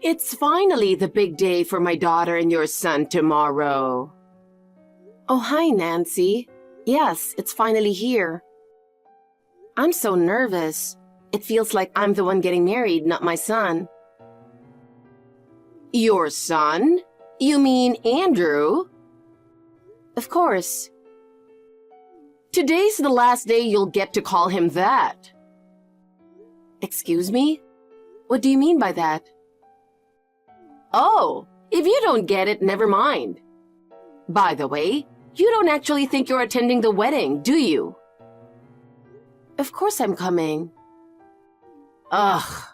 It's finally the big day for my daughter and your son tomorrow. Oh, hi, Nancy. Yes, it's finally here. I'm so nervous. It feels like I'm the one getting married, not my son. Your son? You mean Andrew? Of course. Today's the last day you'll get to call him that. Excuse me? What do you mean by that? Oh, if you don't get it, never mind. By the way, you don't actually think you're attending the wedding, do you? Of course I'm coming. Ugh,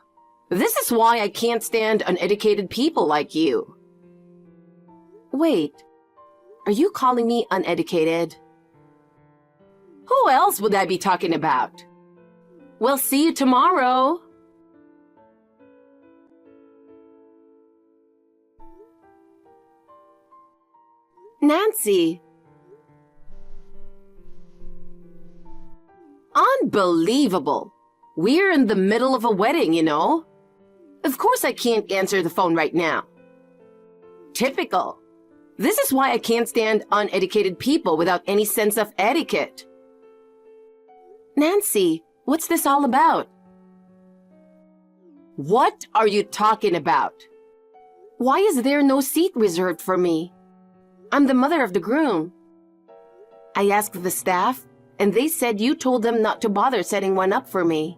this is why I can't stand uneducated people like you. Wait, are you calling me uneducated? Who else would I be talking about? We'll see you tomorrow. Nancy. Unbelievable. We're in the middle of a wedding, you know. Of course I can't answer the phone right now. Typical. This is why I can't stand uneducated people without any sense of etiquette. Nancy, what's this all about? What are you talking about? Why is there no seat reserved for me? I'm the mother of the groom. I asked the staff, and they said you told them not to bother setting one up for me.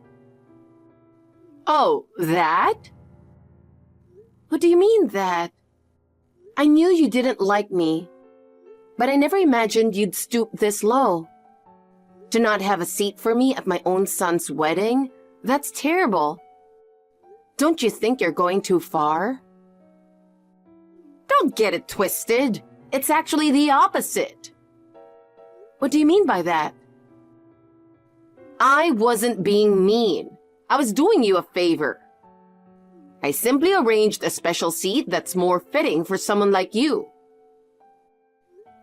Oh, that? What do you mean, that? I knew you didn't like me, but I never imagined you'd stoop this low. To not have a seat for me at my own son's wedding? That's terrible. Don't you think you're going too far? Don't get it twisted. It's actually the opposite. What do you mean by that? I wasn't being mean. I was doing you a favor. I simply arranged a special seat that's more fitting for someone like you.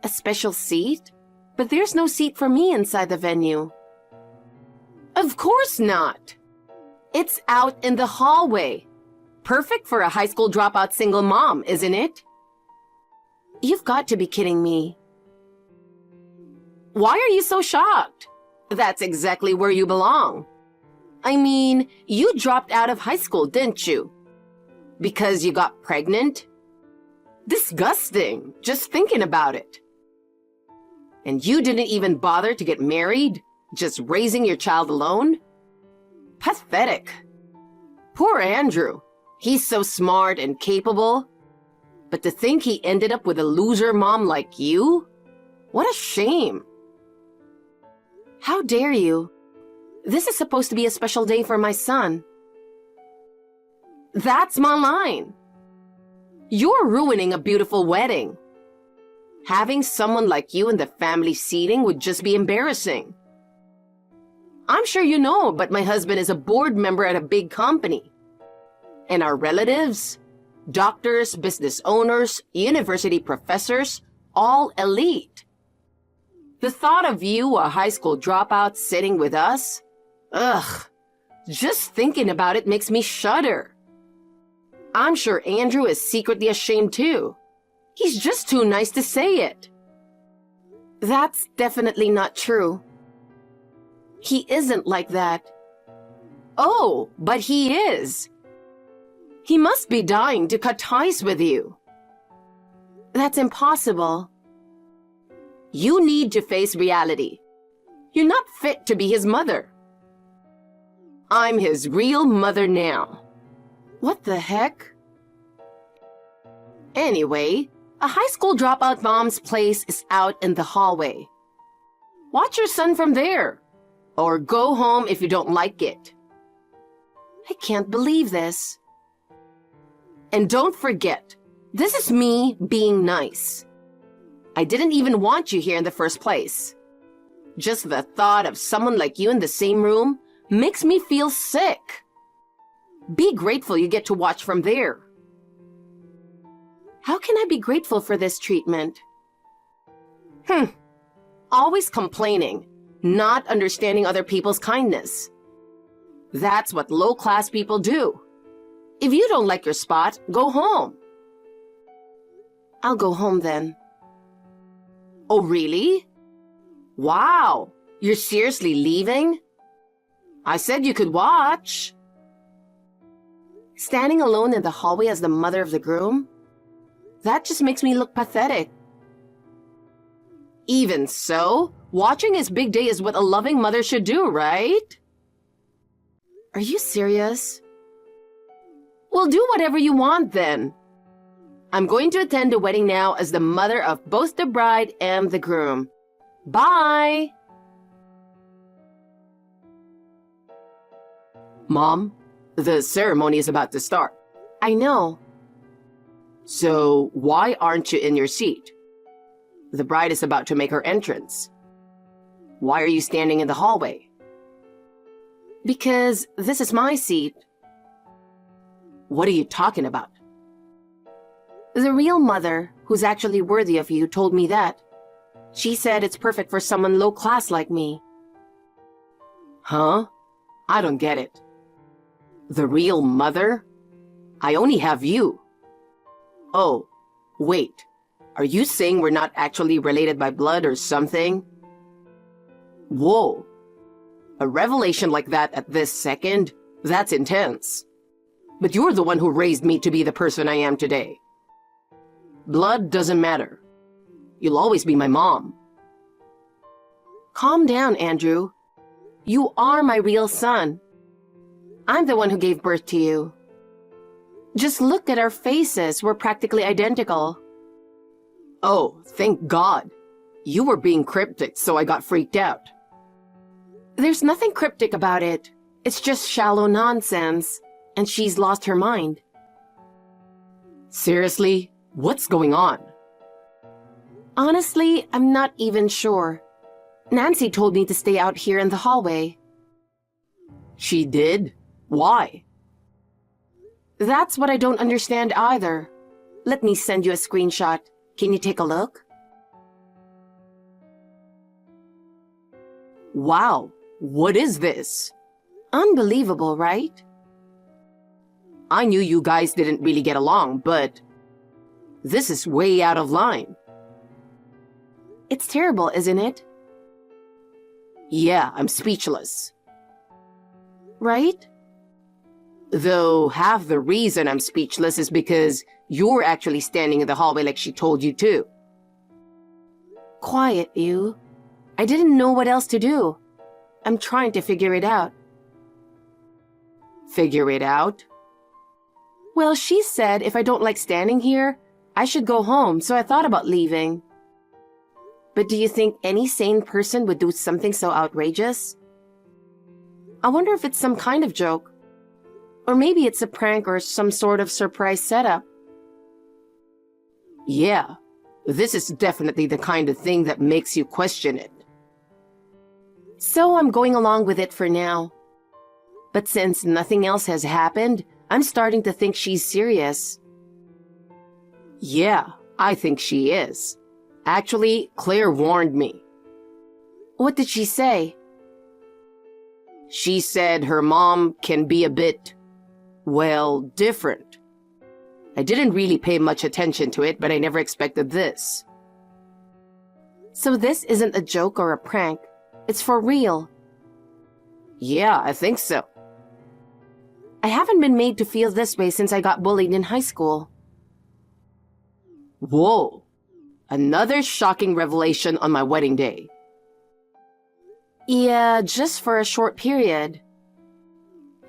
A special seat? But there's no seat for me inside the venue. Of course not. It's out in the hallway. Perfect for a high school dropout single mom, isn't it? You've got to be kidding me. Why are you so shocked? That's exactly where you belong. I mean, you dropped out of high school, didn't you? Because you got pregnant? Disgusting, just thinking about it. And you didn't even bother to get married, just raising your child alone? Pathetic. Poor Andrew. He's so smart and capable. But to think he ended up with a loser mom like you? What a shame. How dare you? This is supposed to be a special day for my son. That's my line. You're ruining a beautiful wedding. Having someone like you in the family seating would just be embarrassing. I'm sure you know, but my husband is a board member at a big company. And our relatives, doctors, business owners, university professors, all elite. The thought of you, a high school dropout, sitting with us? Ugh, just thinking about it makes me shudder. I'm sure Andrew is secretly ashamed too. He's just too nice to say it. That's definitely not true. He isn't like that. Oh, but he is. He must be dying to cut ties with you. That's impossible. You need to face reality. You're not fit to be his mother. I'm his real mother now. What the heck? Anyway, a high school dropout mom's place is out in the hallway. Watch your son from there, or go home if you don't like it. I can't believe this. And don't forget, this is me being nice. I didn't even want you here in the first place. Just the thought of someone like you in the same room makes me feel sick. Be grateful you get to watch from there. How can I be grateful for this treatment? Always complaining, not understanding other people's kindness. That's what low-class people do. If you don't like your spot, go home. I'll go home then. Oh, really? Wow, you're seriously leaving? I said you could watch. Standing alone in the hallway as the mother of the groom? That just makes me look pathetic. Even so, watching his big day is what a loving mother should do, right? Are you serious? Well, do whatever you want then. I'm going to attend the wedding now as the mother of both the bride and the groom. Bye! Mom, the ceremony is about to start. I know. So, why aren't you in your seat? The bride is about to make her entrance. Why are you standing in the hallway? Because this is my seat. What are you talking about? The real mother, who's actually worthy of you, told me that. She said it's perfect for someone low class like me. Huh? I don't get it. The real mother? I only have you. Oh, wait. Are you saying we're not actually related by blood or something? Whoa. A revelation like that at this second? That's intense. But you're the one who raised me to be the person I am today. Blood doesn't matter. You'll always be my mom. Calm down, Andrew. You are my real son. I'm the one who gave birth to you. Just look at our faces. We're practically identical. Oh, thank God. You were being cryptic, so I got freaked out. There's nothing cryptic about it. It's just shallow nonsense. And she's lost her mind. Seriously? What's going on? Honestly, I'm not even sure. Nancy told me to stay out here in the hallway. She did? Why? That's what I don't understand either. Let me send you a screenshot. Can you take a look? Wow, what is this? Unbelievable, right? I knew you guys didn't really get along, but this is way out of line. It's terrible, isn't it? Yeah, I'm speechless. Right? Though half the reason I'm speechless is because you're actually standing in the hallway like she told you to. Quiet, you. I didn't know what else to do. I'm trying to figure it out. Figure it out? Well, she said if I don't like standing here, I should go home, so I thought about leaving. But do you think any sane person would do something so outrageous? I wonder if it's some kind of joke. Or maybe it's a prank or some sort of surprise setup. Yeah, this is definitely the kind of thing that makes you question it. So I'm going along with it for now. But since nothing else has happened, I'm starting to think she's serious. Yeah, I think she is. Actually, Claire warned me. What did she say? She said her mom can be a bit, well, different. I didn't really pay much attention to it, but I never expected this. So this isn't a joke or a prank. It's for real. Yeah, I think so. I haven't been made to feel this way since I got bullied in high school. Whoa. Another shocking revelation on my wedding day. Yeah, just for a short period.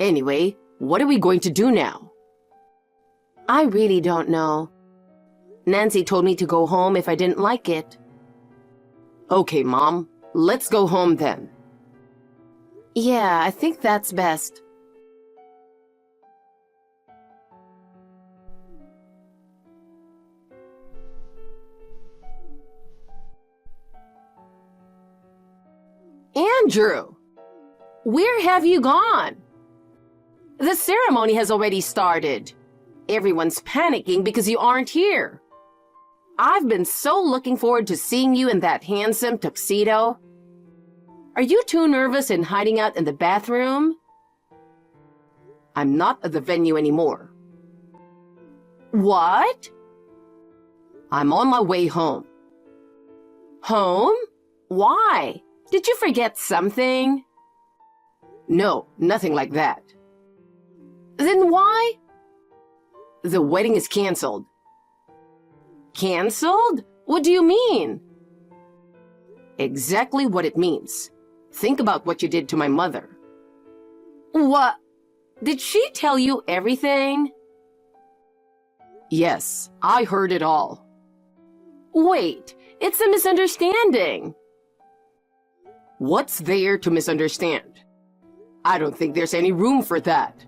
Anyway, what are we going to do now? I really don't know. Nancy told me to go home if I didn't like it. Okay, Mom. Let's go home then. Yeah, I think that's best. Andrew! Where have you gone? The ceremony has already started. Everyone's panicking because you aren't here. I've been so looking forward to seeing you in that handsome tuxedo. Are you too nervous and hiding out in the bathroom? I'm not at the venue anymore. What? I'm on my way home. Home? Why? Did you forget something? No, nothing like that. Then why? The wedding is canceled. Canceled? What do you mean? Exactly what it means. Think about what you did to my mother. What? Did she tell you everything? Yes, I heard it all. Wait, it's a misunderstanding. What's there to misunderstand? I don't think there's any room for that.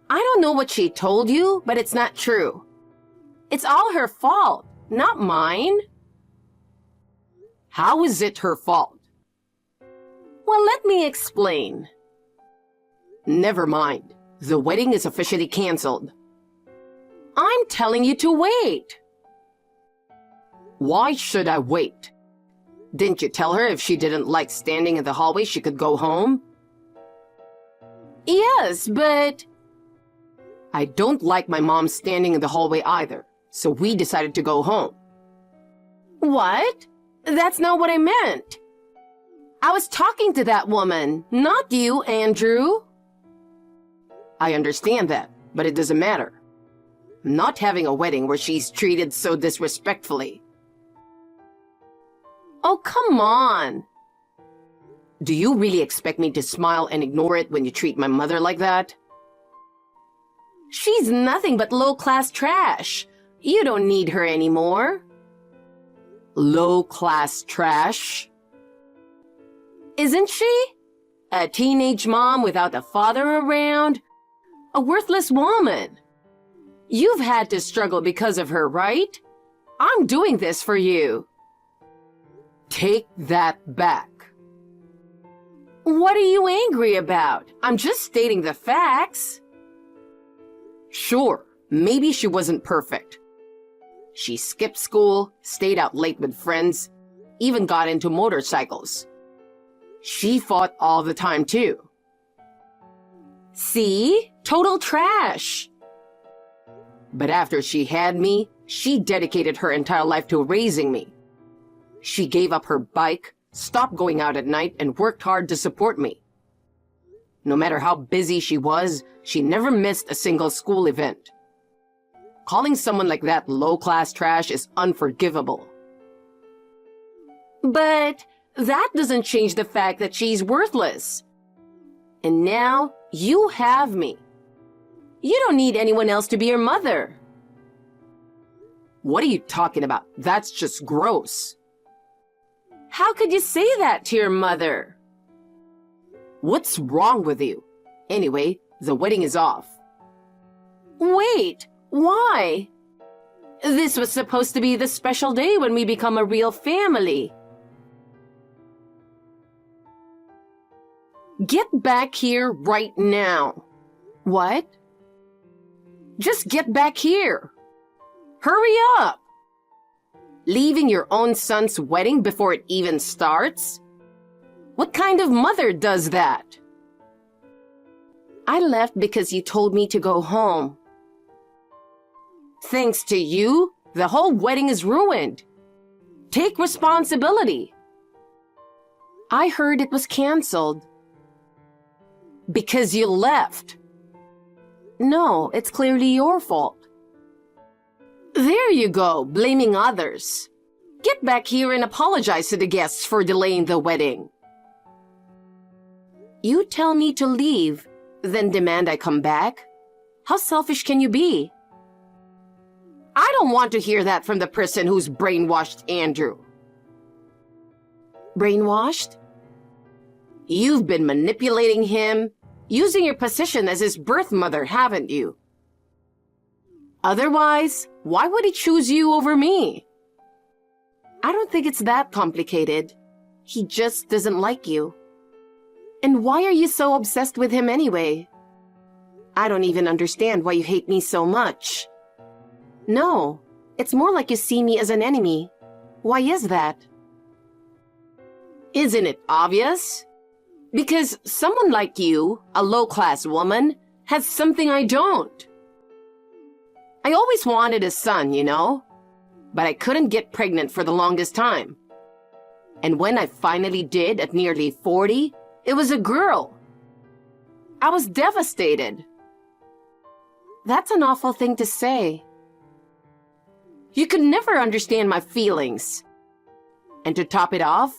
I don't know what she told you, but it's not true. It's all her fault, not mine. How is it her fault? Well, let me explain. Never mind. The wedding is officially canceled. I'm telling you to wait. Why should I wait? Didn't you tell her if she didn't like standing in the hallway, she could go home? Yes, but... I don't like my mom standing in the hallway either, so we decided to go home. What? That's not what I meant. I was talking to that woman, not you, Andrew. I understand that, but it doesn't matter. I'm not having a wedding where she's treated so disrespectfully. Oh, come on. Do you really expect me to smile and ignore it when you treat my mother like that? She's nothing but low-class trash. You don't need her anymore. Low-class trash? Isn't she? A teenage mom without a father around? A worthless woman. You've had to struggle because of her, right? I'm doing this for you. Take that back. What are you angry about? I'm just stating the facts. Sure, maybe she wasn't perfect. She skipped school, stayed out late with friends, even got into motorcycles. She fought all the time too. See? Total trash. But after she had me, she dedicated her entire life to raising me. She gave up her bike, stopped going out at night, and worked hard to support me. No matter how busy she was, she never missed a single school event. Calling someone like that low-class trash is unforgivable. But that doesn't change the fact that she's worthless. And now you have me. You don't need anyone else to be your mother. What are you talking about? That's just gross. How could you say that to your mother? What's wrong with you? Anyway, the wedding is off. Wait, why? This was supposed to be the special day when we become a real family. Get back here right now. What? Just get back here. Hurry up. Leaving your own son's wedding before it even starts? What kind of mother does that? I left because you told me to go home. Thanks to you, the whole wedding is ruined. Take responsibility. I heard it was canceled. Because you left. No, it's clearly your fault. There you go, blaming others. Get back here and apologize to the guests for delaying the wedding. You tell me to leave, then demand I come back? How selfish can you be? I don't want to hear that from the person who's brainwashed Andrew. Brainwashed? You've been manipulating him, using your position as his birth mother, haven't you? Otherwise, why would he choose you over me? I don't think it's that complicated. He just doesn't like you. And why are you so obsessed with him anyway? I don't even understand why you hate me so much. No, it's more like you see me as an enemy. Why is that? Isn't it obvious? Because someone like you, a low-class woman, has something I don't. I always wanted a son, but I couldn't get pregnant for the longest time. And when I finally did at nearly 40, it was a girl. I was devastated. That's an awful thing to say. You could never understand my feelings. And to top it off,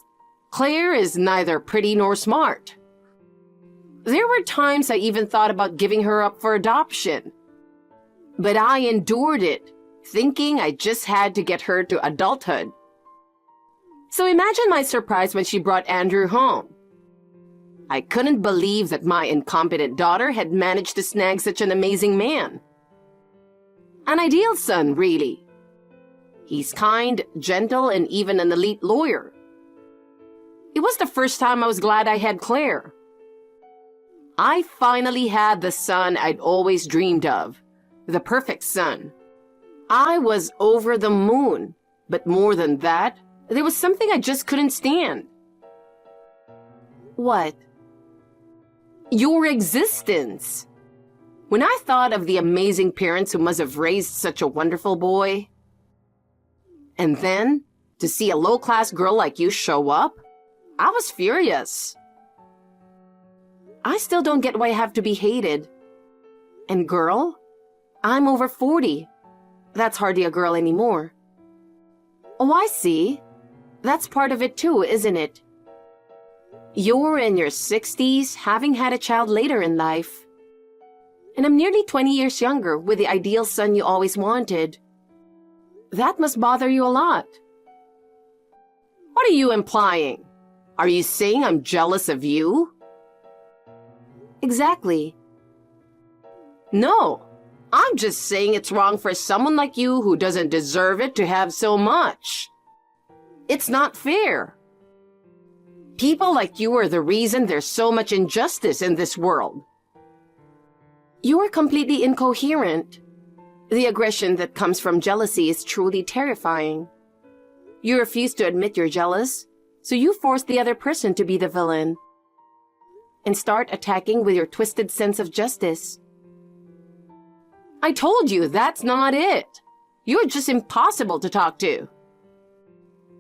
Claire is neither pretty nor smart. There were times I even thought about giving her up for adoption. But I endured it, thinking I just had to get her to adulthood. So imagine my surprise when she brought Andrew home. I couldn't believe that my incompetent daughter had managed to snag such an amazing man. An ideal son, really. He's kind, gentle, and even an elite lawyer. It was the first time I was glad I had Claire. I finally had the son I'd always dreamed of, the perfect son. I was over the moon, but more than that, there was something I just couldn't stand. What? Your existence. When I thought of the amazing parents who must have raised such a wonderful boy, and then to see a low-class girl like you show up, I was furious. I still don't get why I have to be hated. And girl, I'm over 40. That's hardly a girl anymore. Oh, I see. That's part of it too, isn't it? You're in your 60s, having had a child later in life. And I'm nearly 20 years younger with the ideal son you always wanted. That must bother you a lot. What are you implying? Are you saying I'm jealous of you? Exactly. No, I'm just saying it's wrong for someone like you who doesn't deserve it to have so much. It's not fair. People like you are the reason there's so much injustice in this world. You are completely incoherent. The aggression that comes from jealousy is truly terrifying. You refuse to admit you're jealous, so you force the other person to be the villain and start attacking with your twisted sense of justice. I told you that's not it. You're just impossible to talk to.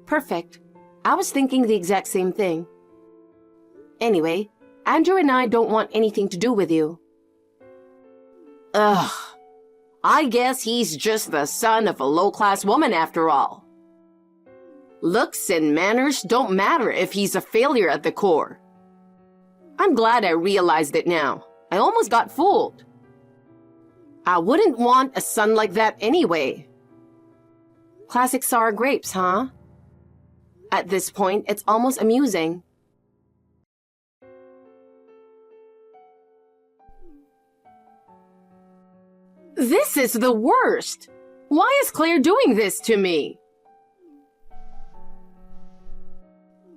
Perfect. I was thinking the exact same thing. Anyway, Andrew and I don't want anything to do with you. Ugh. I guess he's just the son of a low-class woman after all. Looks and manners don't matter if he's a failure at the core. I'm glad I realized it now. I almost got fooled. I wouldn't want a son like that anyway. Classic sour grapes, huh? At this point, it's almost amusing. This is the worst. Why is Claire doing this to me?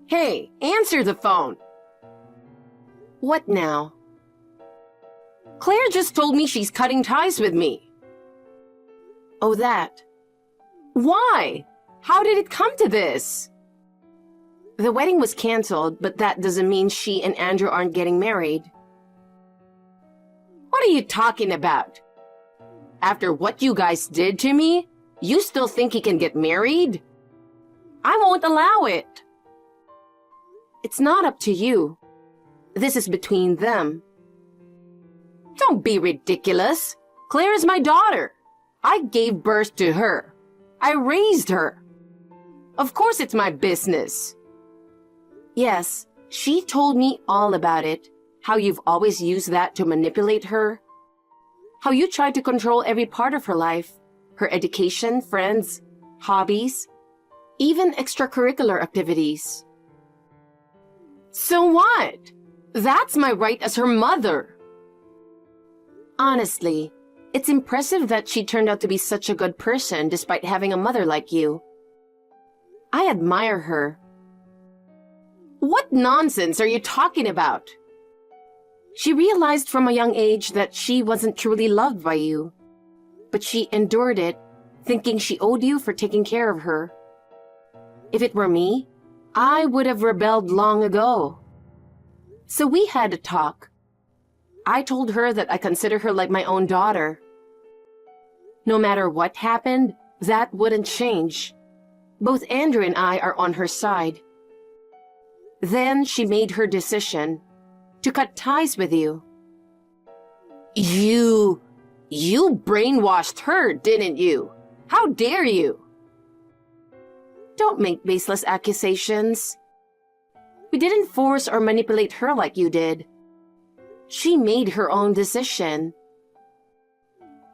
Hey, answer the phone. What now? Claire just told me she's cutting ties with me. Oh, that. Why? How did it come to this? The wedding was canceled, but that doesn't mean she and Andrew aren't getting married. What are you talking about? After what you guys did to me, you still think he can get married? I won't allow it. It's not up to you. This is between them. Don't be ridiculous. Claire is my daughter. I gave birth to her. I raised her. Of course it's my business. Yes, she told me all about it. How you've always used that to manipulate her. How you tried to control every part of her life. Her education, friends, hobbies, even extracurricular activities. So what? That's my right as her mother. Honestly, it's impressive that she turned out to be such a good person despite having a mother like you. I admire her. What nonsense are you talking about? She realized from a young age that she wasn't truly loved by you, but she endured it, thinking she owed you for taking care of her. If it were me, I would have rebelled long ago. So we had a talk. I told her that I consider her like my own daughter. No matter what happened, that wouldn't change. Both Andrew and I are on her side. Then she made her decision to cut ties with you. You brainwashed her, didn't you? How dare you? Don't make baseless accusations. We didn't force or manipulate her like you did. She made her own decision.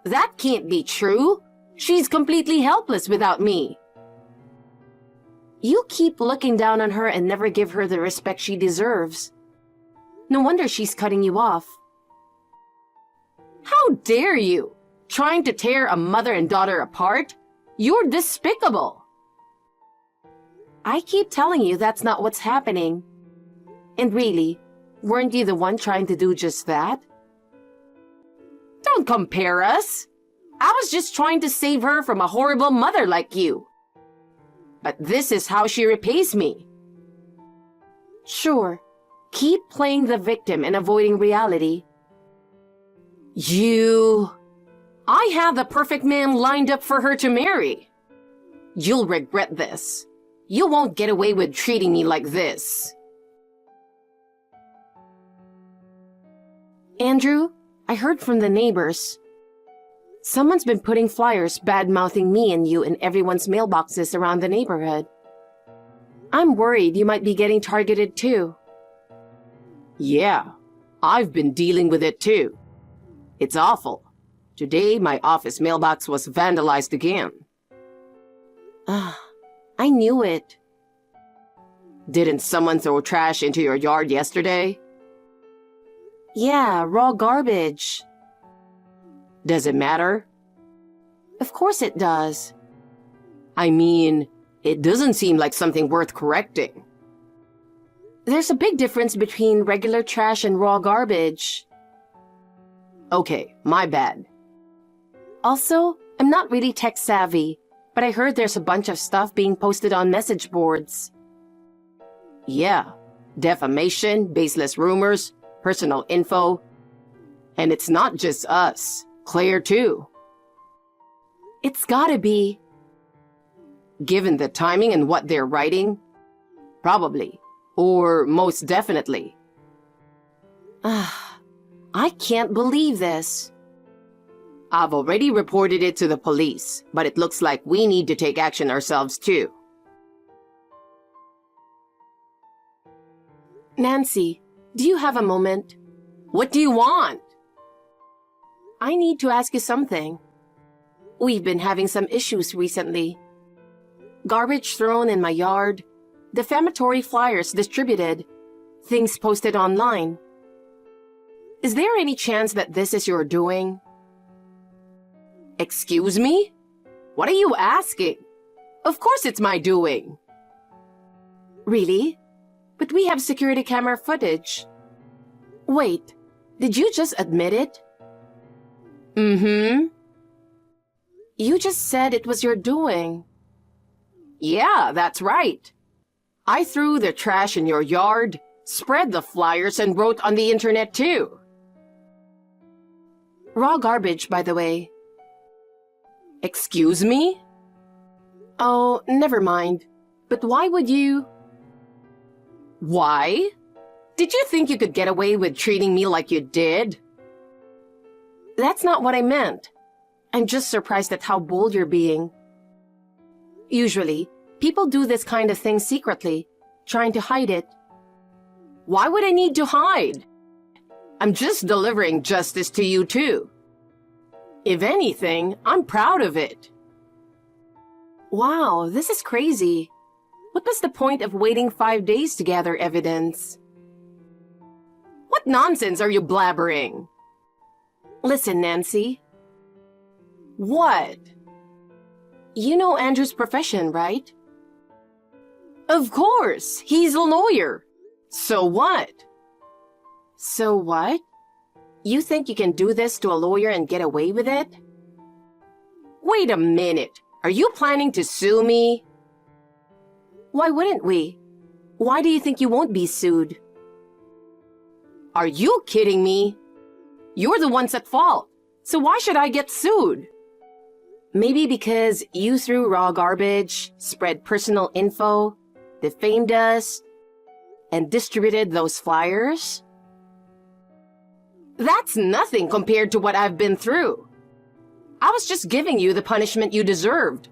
That can't be true. She's completely helpless without me. You keep looking down on her and never give her the respect she deserves. No wonder she's cutting you off. How dare you? Trying to tear a mother and daughter apart? You're despicable. I keep telling you that's not what's happening. And really, weren't you the one trying to do just that? Don't compare us. I was just trying to save her from a horrible mother like you. But this is how she repays me. Sure, keep playing the victim and avoiding reality. I have the perfect man lined up for her to marry. You'll regret this. You won't get away with treating me like this. Andrew, I heard from the neighbors. Someone's been putting flyers bad-mouthing me and you in everyone's mailboxes around the neighborhood. I'm worried you might be getting targeted too. Yeah, I've been dealing with it too. It's awful. Today, my office mailbox was vandalized again. I knew it. Didn't someone throw trash into your yard yesterday? Yeah, raw garbage. Does it matter? Of course it does. I mean, it doesn't seem like something worth correcting. There's a big difference between regular trash and raw garbage. Okay, my bad. Also, I'm not really tech savvy, but I heard there's a bunch of stuff being posted on message boards. Yeah, defamation, baseless rumors, personal info. And it's not just us. Claire too. It's gotta be. Given the timing and what they're writing? Probably. Or most definitely. I can't believe this. I've already reported it to the police, but it looks like we need to take action ourselves too. Nancy, do you have a moment? What do you want? I need to ask you something. We've been having some issues recently. Garbage thrown in my yard, defamatory flyers distributed, things posted online. Is there any chance that this is your doing? Excuse me? What are you asking? Of course it's my doing. Really? But we have security camera footage. Wait, did you just admit it? Mm-hmm. You just said it was your doing. Yeah, that's right. I threw the trash in your yard, spread the flyers, and wrote on the internet too. Raw garbage, by the way. Excuse me? Oh, never mind. But why would you? Why? Did you think you could get away with treating me like you did? That's not what I meant. I'm just surprised at how bold you're being. Usually, people do this kind of thing secretly, trying to hide it. Why would I need to hide? I'm just delivering justice to you too. If anything, I'm proud of it. Wow, this is crazy. What was the point of waiting 5 days to gather evidence? What nonsense are you blabbering? Listen, Nancy. What? You know Andrew's profession, right? Of course, he's a lawyer. So what? So what? You think you can do this to a lawyer and get away with it? Wait a minute. Are you planning to sue me? Why wouldn't we? Why do you think you won't be sued? Are you kidding me? You're the ones at fault. So why should I get sued? Maybe because you threw raw garbage, spread personal info, defamed us, and distributed those flyers? That's nothing compared to what I've been through. I was just giving you the punishment you deserved.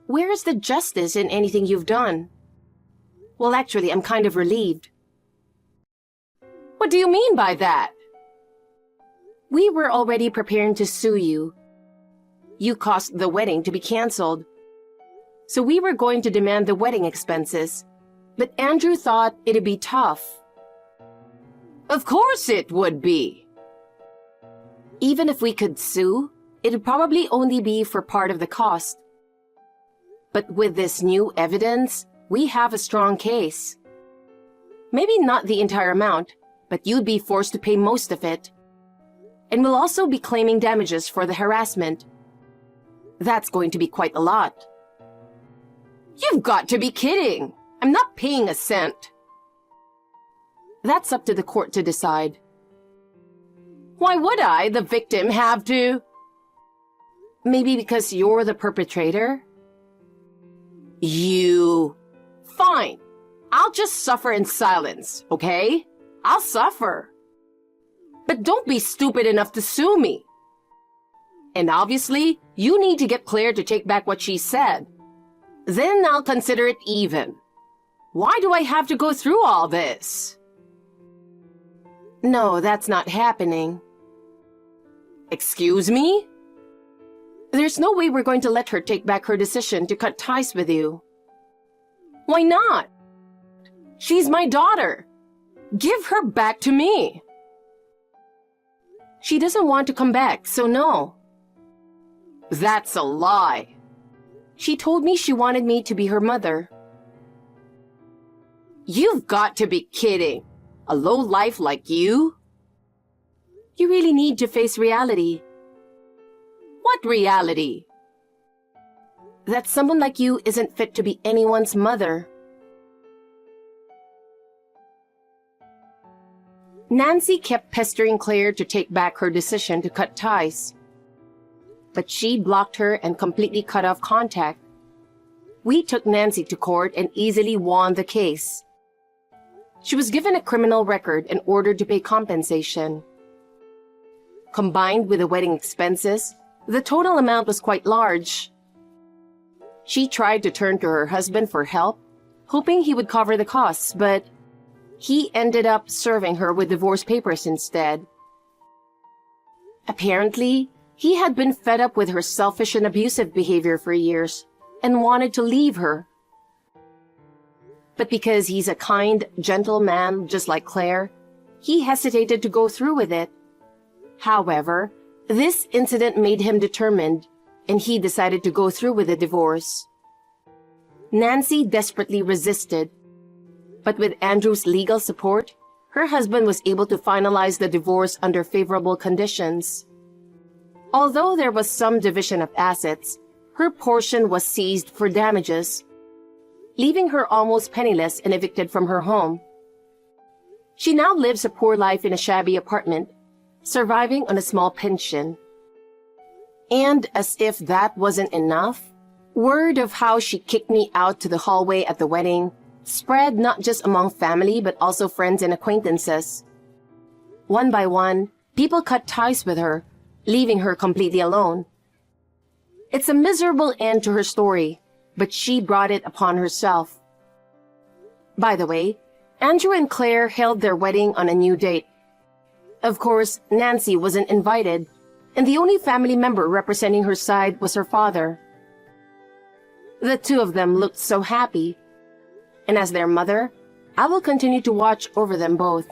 Where is the justice in anything you've done? Well, actually, I'm kind of relieved. What do you mean by that? We were already preparing to sue you. You caused the wedding to be canceled. So we were going to demand the wedding expenses. But Andrew thought it'd be tough. Of course it would be. Even if we could sue, it'd probably only be for part of the cost. But with this new evidence, we have a strong case. Maybe not the entire amount, but you'd be forced to pay most of it. And we'll also be claiming damages for the harassment. That's going to be quite a lot. You've got to be kidding! I'm not paying a cent. That's up to the court to decide. Why would I, the victim, have to? Maybe because you're the perpetrator? You... Fine. I'll just suffer in silence, okay? I'll suffer. But don't be stupid enough to sue me. And obviously, you need to get Claire to take back what she said. Then I'll consider it even. Why do I have to go through all this? No, that's not happening. Excuse me? There's no way we're going to let her take back her decision to cut ties with you. Why not? She's my daughter. Give her back to me. She doesn't want to come back, so no. That's a lie. She told me she wanted me to be her mother. You've got to be kidding. A lowlife like you? You really need to face reality. What reality? That someone like you isn't fit to be anyone's mother. Nancy kept pestering Claire to take back her decision to cut ties. But she blocked her and completely cut off contact. We took Nancy to court and easily won the case. She was given a criminal record and ordered to pay compensation. Combined with the wedding expenses, the total amount was quite large. She tried to turn to her husband for help, hoping he would cover the costs, but he ended up serving her with divorce papers instead. Apparently, he had been fed up with her selfish and abusive behavior for years and wanted to leave her. But because he's a kind, gentle man just like Claire, he hesitated to go through with it. However, this incident made him determined, and he decided to go through with the divorce. Nancy desperately resisted, but with Andrew's legal support, her husband was able to finalize the divorce under favorable conditions. Although there was some division of assets, her portion was seized for damages, leaving her almost penniless and evicted from her home. She now lives a poor life in a shabby apartment, surviving on a small pension. And as if that wasn't enough, word of how she kicked me out to the hallway at the wedding spread not just among family but also friends and acquaintances. One by one, people cut ties with her, leaving her completely alone. It's a miserable end to her story, but she brought it upon herself. By the way, Andrew and Claire held their wedding on a new date. Of course, Nancy wasn't invited, and the only family member representing her side was her father. The two of them looked so happy, and as their mother, I will continue to watch over them both.